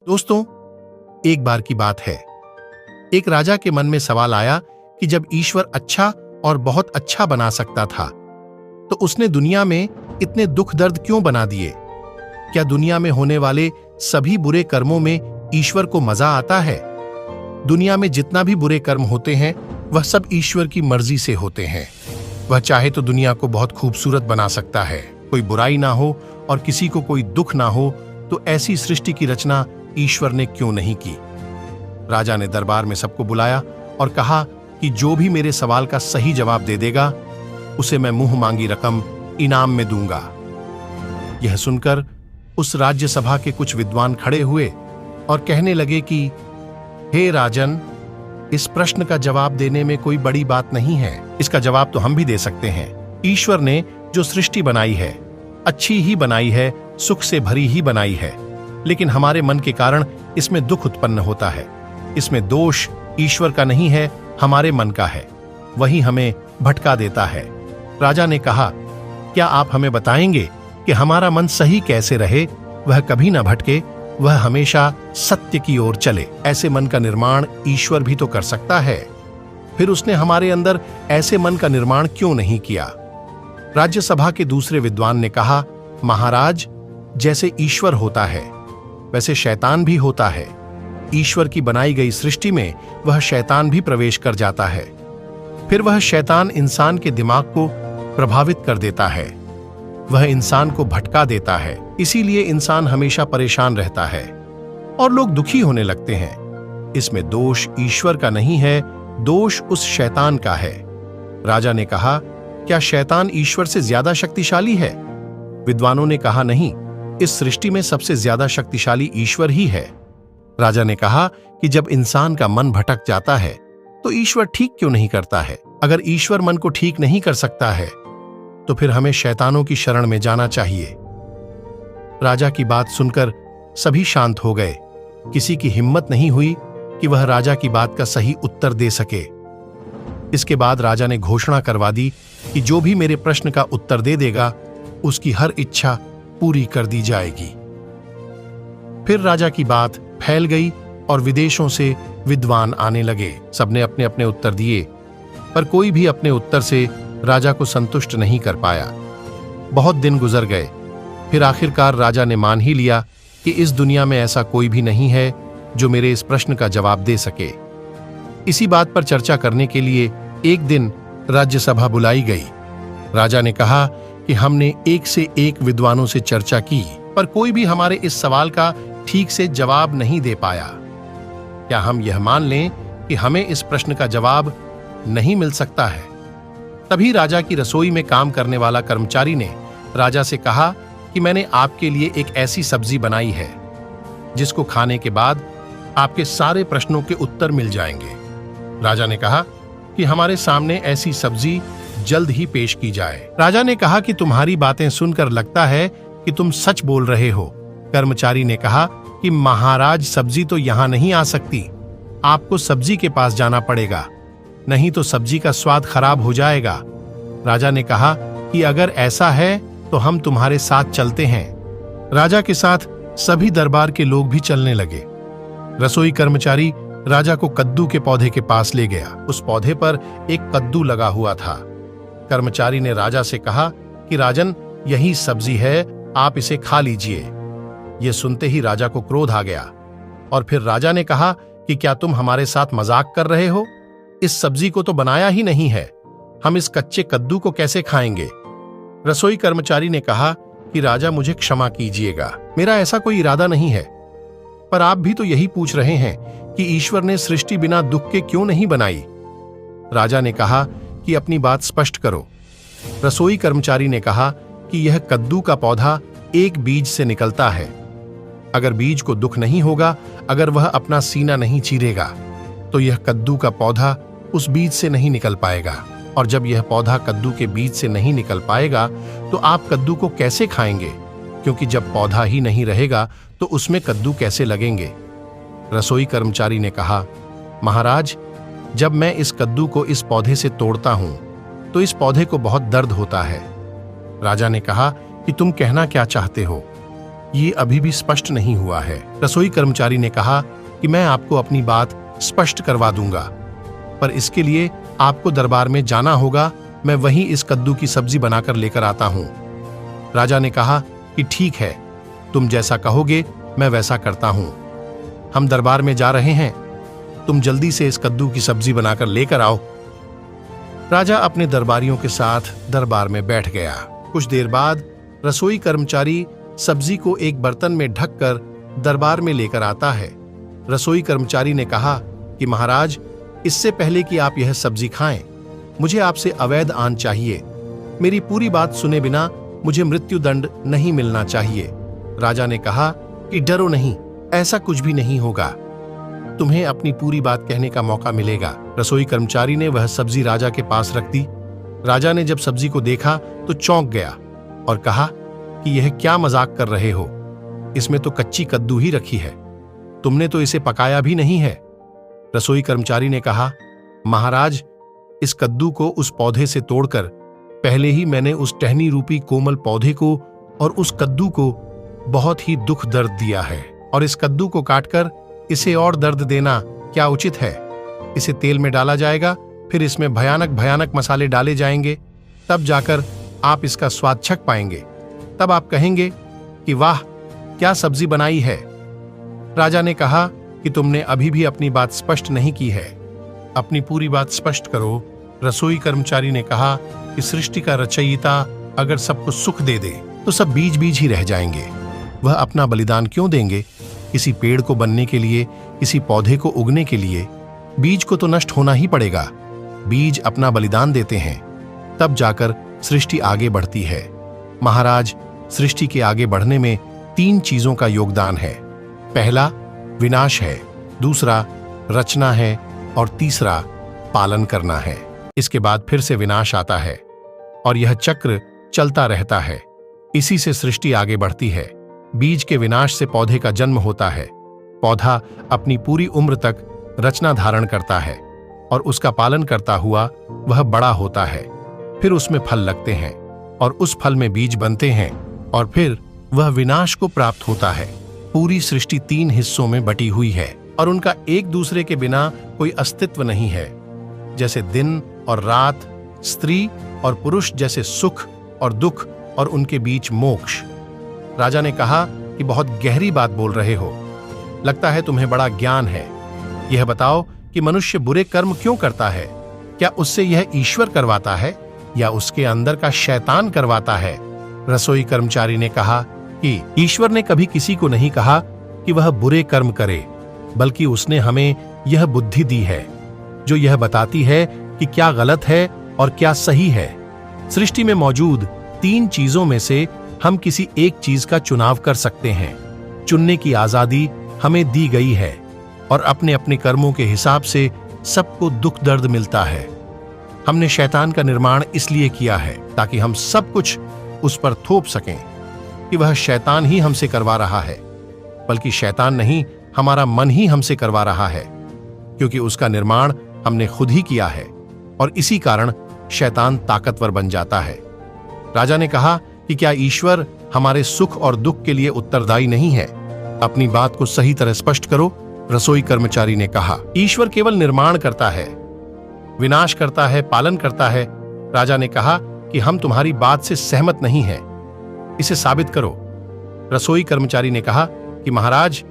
दोस्तों, एक बार की बात है, एक राजा के मन में सवाल आया कि जब ईश्वर अच्छा और बहुत अच्छा बना सकता था, तो उसने दुनिया में इतने दुख दर्द क्यों बना दिए? क्या दुनिया में होने वाले सभी बुरे कर्मों में ईश्वर को मजा आता है? दुनिया में जितना भी बुरे कर्म होते हैं, वह सब ईश्वर की मर्जी से होते हैं। वह चाहे तो दुनिया को बहुत खूबसूरत बना सकता है, कोई बुराई ना हो और किसी को कोई दुख ना हो, तो ऐसी सृष्टि की रचना ईश्वर ने क्यों नहीं की? राजा ने दरबार में सबको बुलाया और कहा कि जो भी मेरे सवाल का सही जवाब दे देगा, उसे मैं मुंह मांगी रकम इनाम में दूंगा। यह सुनकर उस राज्यसभा के कुछ विद्वान खड़े हुए और कहने लगे कि हे राजन, इस प्रश्न का जवाब देने में कोई बड़ी बात नहीं है। इसका जवाब तो हम भी दे सकते हैं। ईश्वर ने जो सृष्टि बनाई है, अच्छी ही बनाई है, सुख से भरी ही बनाई है, लेकिन हमारे मन के कारण इसमें दुख उत्पन्न होता है। इसमें दोष ईश्वर का नहीं है, हमारे मन का है। वही हमें भटका देता है। राजा ने कहा, क्या आप हमें बताएंगे कि हमारा मन सही कैसे रहे, वह कभी न भटके, वह हमेशा सत्य की ओर चले? ऐसे मन का निर्माण ईश्वर भी तो कर सकता है। फिर उसने हमारे अंदर ऐसे मन का निर्माण क्यों नहीं किया? राज्यसभा के दूसरे विद्वान ने कहा, महाराज, जैसे ईश्वर होता है वैसे शैतान भी होता है। ईश्वर की बनाई गई सृष्टि में वह शैतान भी प्रवेश कर जाता है। फिर वह शैतान इंसान के दिमाग को प्रभावित कर देता है, वह इंसान को भटका देता है। इसीलिए इंसान हमेशा परेशान रहता है और लोग दुखी होने लगते हैं। इसमें दोष ईश्वर का नहीं है, दोष उस शैतान का है। राजा ने कहा, क्या शैतान ईश्वर से ज्यादा शक्तिशाली है? विद्वानों ने कहा, नहीं, इस सृष्टि में सबसे ज्यादा शक्तिशाली ईश्वर ही है। राजा ने कहा कि जब इंसान का मन भटक जाता है तो ईश्वर ठीक क्यों नहीं करता है? अगर ईश्वर मन को ठीक नहीं कर सकता है तो फिर हमें शैतानों की शरण में जाना चाहिए। राजा की बात सुनकर सभी शांत हो गए। किसी की हिम्मत नहीं हुई कि वह राजा की बात का सही उत्तर दे सके। इसके बाद राजा ने घोषणा करवा दी कि जो भी मेरे प्रश्न का उत्तर दे देगा, उसकी हर इच्छा पूरी कर दी जाएगी। फिर राजा की बात फैल गई और विदेशों से विद्वान आने लगे। सबने अपने अपने उत्तर दिए, पर कोई भी अपने उत्तर से राजा को संतुष्ट नहीं कर पाया। बहुत दिन गुजर गए। फिर आखिरकार राजा ने मान ही लिया कि इस दुनिया में ऐसा कोई भी नहीं है जो मेरे इस प्रश्न का जवाब दे सके। इसी बात पर चर्चा करने के लिए एक दिन राज्यसभा बुलाई गई। राजा ने कहा कि हमने एक से एक विद्वानों से चर्चा की, पर कोई भी हमारे इस सवाल का ठीक से जवाब नहीं दे पाया। क्या हम यह मान लें कि हमें इस प्रश्न का जवाब नहीं मिल सकता है? तभी राजा की रसोई में काम करने वाला कर्मचारी ने राजा से कहा कि मैंने आपके लिए एक ऐसी सब्जी बनाई है जिसको खाने के बाद आपके सारे प्रश्नों के उत्तर मिल जाएंगे। राजा ने कहा कि हमारे सामने ऐसी सब्जी जल्द ही पेश की जाए। राजा ने कहा कि तुम्हारी बातें सुनकर लगता है कि तुम सच बोल रहे हो। कर्मचारी ने कहा कि महाराज, सब्जी तो यहाँ नहीं आ सकती, आपको सब्जी के पास जाना पड़ेगा, नहीं तो सब्जी का स्वाद खराब हो जाएगा। राजा ने कहा कि अगर ऐसा है तो हम तुम्हारे साथ चलते हैं। राजा के साथ सभी दरबार के लोग भी चलने लगे। रसोई कर्मचारी राजा को कद्दू के पौधे के पास ले गया। उस पौधे पर एक कद्दू लगा हुआ था। कर्मचारी ने राजा से कहा कि राजन, यही सब्जी है, आप इसे खा लीजिए। यह सुनते ही राजा को क्रोध आ गया और फिर राजा ने कहा कि क्या तुम हमारे साथ मजाक कर रहे हो? इस सब्जी को तो बनाया ही नहीं है, हम इस कच्चे कद्दू को कैसे खाएंगे? रसोई कर्मचारी ने कहा कि राजा, मुझे क्षमा कीजिएगा, मेरा ऐसा कोई इरादा नहीं है, पर आप भी तो यही पूछ रहे हैं कि ईश्वर ने सृष्टि बिना दुख के क्यों नहीं बनाई? राजा ने कहा कि अपनी बात स्पष्ट करो। रसोई कर्मचारी ने कहा कि यह कद्दू का पौधा एक बीज से निकलता है। अगर बीज को दुख नहीं होगा, अगर वह अपना सीना नहीं चीरेगा, तो यह कद्दू का पौधा उस बीज से नहीं निकल पाएगा। और जब यह पौधा कद्दू के बीज से नहीं निकल पाएगा तो आप कद्दू को कैसे खाएंगे? क्योंकि जब पौधा ही नहीं रहेगा तो उसमें कद्दू कैसे लगेंगे? रसोई कर्मचारी ने कहा, महाराज, जब मैं इस कद्दू को इस पौधे से तोड़ता हूं तो इस पौधे को बहुत दर्द होता है। राजा ने कहा कि तुम कहना क्या चाहते हो? ये अभी भी स्पष्ट नहीं हुआ है। रसोई कर्मचारी ने कहा कि मैं आपको अपनी बात स्पष्ट करवा दूंगा, पर इसके लिए आपको दरबार में जाना होगा। मैं वहीं इस कद्दू की सब्जी बनाकर लेकर आता हूं। राजा ने कहा कि ठीक है, तुम जैसा कहोगे मैं वैसा करता हूं। हम दरबार में जा रहे हैं, तुम जल्दी से इस कद्दू की सब्जी बनाकर लेकर आओ। राजा अपने दरबारियों के साथ दरबार में बैठ गया। कुछ देर बाद रसोई कर्मचारी सब्जी को एक बर्तन में ढककर दरबार में लेकर आता है। रसोई कर्मचारी ने कहा कि महाराज, इससे पहले कि आप यह सब्जी खाएं, मुझे आपसे अवैध आन चाहिए। मेरी पूरी बात सुने बिना मुझे मृत्यु दंड नहीं मिलना चाहिए। राजा ने कहा कि डरो नहीं, ऐसा कुछ भी नहीं होगा, तुम्हें अपनी पूरी बात कहने का मौका मिलेगा। रसोई कर्मचारी ने वह सब्जी राजा के पास रख दी। राजा ने जब सब्जी को देखा तो चौंक गया और कहा कि यह क्या मजाक कर रहे हो, इसमें तो कच्ची कद्दू ही रखी है, तुमने तो इसे पकाया भी नहीं है। रसोई कर्मचारी ने कहा, महाराज, इस कद्दू को उस पौधे से तोड़कर पहले ही मैंने उस टहनी रूपी कोमल पौधे को और उस कद्दू को बहुत ही दुख दर्द दिया है, और इस कद्दू को काटकर इसे और दर्द देना क्या उचित है। इसे तेल में डाला जाएगा, फिर इसमें भयानक भयानक मसाले डाले जाएंगे, तब जाकर आप इसका स्वाद चख पाएंगे। तब आप कहेंगे कि वाह, क्या सब्जी बनाई है। राजा ने कहा कि तुमने अभी भी अपनी बात स्पष्ट नहीं की है, अपनी पूरी बात स्पष्ट करो। रसोई कर्मचारी ने कहा कि सृष्टि का रचयिता अगर सबको सुख दे दे तो सब बीज बीज ही रह जाएंगे। वह अपना बलिदान क्यों देंगे? किसी पेड़ को बनने के लिए, किसी पौधे को उगने के लिए बीज को तो नष्ट होना ही पड़ेगा। बीज अपना बलिदान देते हैं, तब जाकर सृष्टि आगे बढ़ती है। महाराज, सृष्टि के आगे बढ़ने में 3 चीजों का योगदान है। पहला विनाश है, दूसरा रचना है, और तीसरा पालन करना है। इसके बाद फिर से विनाश आता है और यह चक्र चलता रहता है। इसी से सृष्टि आगे बढ़ती है। बीज के विनाश से पौधे का जन्म होता है। पौधा अपनी पूरी उम्र तक रचना धारण करता है और उसका पालन करता हुआ वह बड़ा होता है। फिर उसमें फल लगते हैं और उस फल में बीज बनते हैं और फिर वह विनाश को प्राप्त होता है। पूरी सृष्टि 3 हिस्सों में बटी हुई है और उनका एक दूसरे के बिना कोई अस्तित्व नहीं है। जैसे दिन और रात, स्त्री और पुरुष जैसे सुख और दुख, और उनके बीच मोक्ष। राजा ने कहा कि बहुत गहरी बात बोल रहे हो, लगता है तुम्हें बड़ा ज्ञान है। यह बताओ कि मनुष्य बुरे कर्म क्यों करता है? क्या उससे यह ईश्वर करवाता है या उसके अंदर का शैतान करवाता है? रसोई कर्मचारी ने कहा कि ईश्वर ने कभी किसी को नहीं कहा कि वह बुरे कर्म करे, बल्कि उसने हमें यह बुद्धि दी है जो यह बताती है कि क्या गलत है और क्या सही है। सृष्टि में मौजूद 3 चीजों में से हम किसी एक चीज का चुनाव कर सकते हैं। चुनने की आजादी हमें दी गई है और अपने अपने कर्मों के हिसाब से सबको दुख दर्द मिलता है। हमने शैतान का निर्माण इसलिए किया है ताकि हम सब कुछ उस पर थोप सकें कि वह शैतान ही हमसे करवा रहा है, बल्कि शैतान नहीं, हमारा मन ही हमसे करवा रहा है, क्योंकि उसका निर्माण हमने खुद ही किया है और इसी कारण शैतान ताकतवर बन जाता है। राजा ने कहा कि क्या ईश्वर हमारे सुख और दुख के लिए उत्तरदायी नहीं है? अपनी बात को सही तरह स्पष्ट करो। रसोई कर्मचारी ने कहा, ईश्वर केवल निर्माण करता है, विनाश करता है, पालन करता है। राजा ने कहा कि हम तुम्हारी बात से सहमत नहीं हैं, इसे साबित करो। रसोई कर्मचारी ने कहा कि महाराज,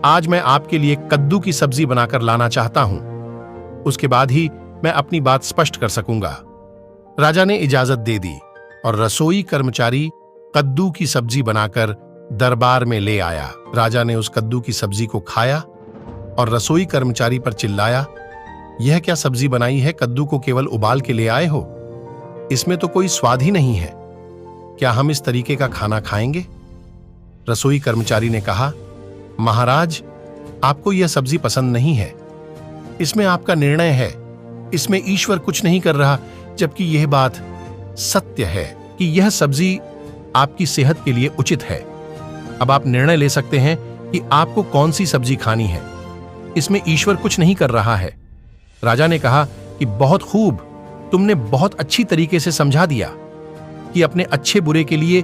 आज मैं आपके लिए कद्दू की सब्जी बनाकर लाना चाहता हूं, उसके बाद ही मैं अपनी बात स्पष्ट कर सकूंगा। राजा ने इजाजत दे दी और रसोई कर्मचारी कद्दू की सब्जी बनाकर दरबार में ले आया। राजा ने उस कद्दू की सब्जी को खाया और रसोई कर्मचारी पर चिल्लाया, यह क्या सब्जी बनाई है? कद्दू को केवल उबाल के ले आए हो, इसमें तो कोई स्वाद ही नहीं है। क्या हम इस तरीके का खाना खाएंगे? रसोई कर्मचारी ने कहा, महाराज, आपको यह सब्जी पसंद नहीं है, इसमें आपका निर्णय है, इसमें ईश्वर कुछ नहीं कर रहा, जबकि यह बात सत्य है कि यह सब्जी आपकी सेहत के लिए उचित है। अब आप निर्णय ले सकते हैं कि आपको कौन सी सब्जी खानी है, इसमें ईश्वर कुछ नहीं कर रहा है। राजा ने कहा कि बहुत खूब, तुमने बहुत अच्छी तरीके से समझा दिया कि अपने अच्छे बुरे के लिए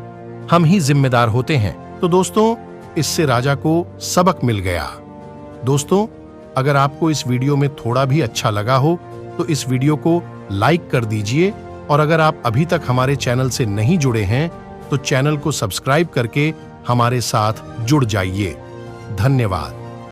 हम ही जिम्मेदार होते हैं। तो दोस्तों इससे राजा को सबक मिल गया। दोस्तों अगर आपको इस वीडियो में थोड़ा भी अच्छा लगा हो तो इस वीडियो को लाइक कर दीजिए, और अगर आप अभी तक हमारे चैनल से नहीं जुड़े हैं तो चैनल को सब्सक्राइब करके हमारे साथ जुड़ जाइए। धन्यवाद।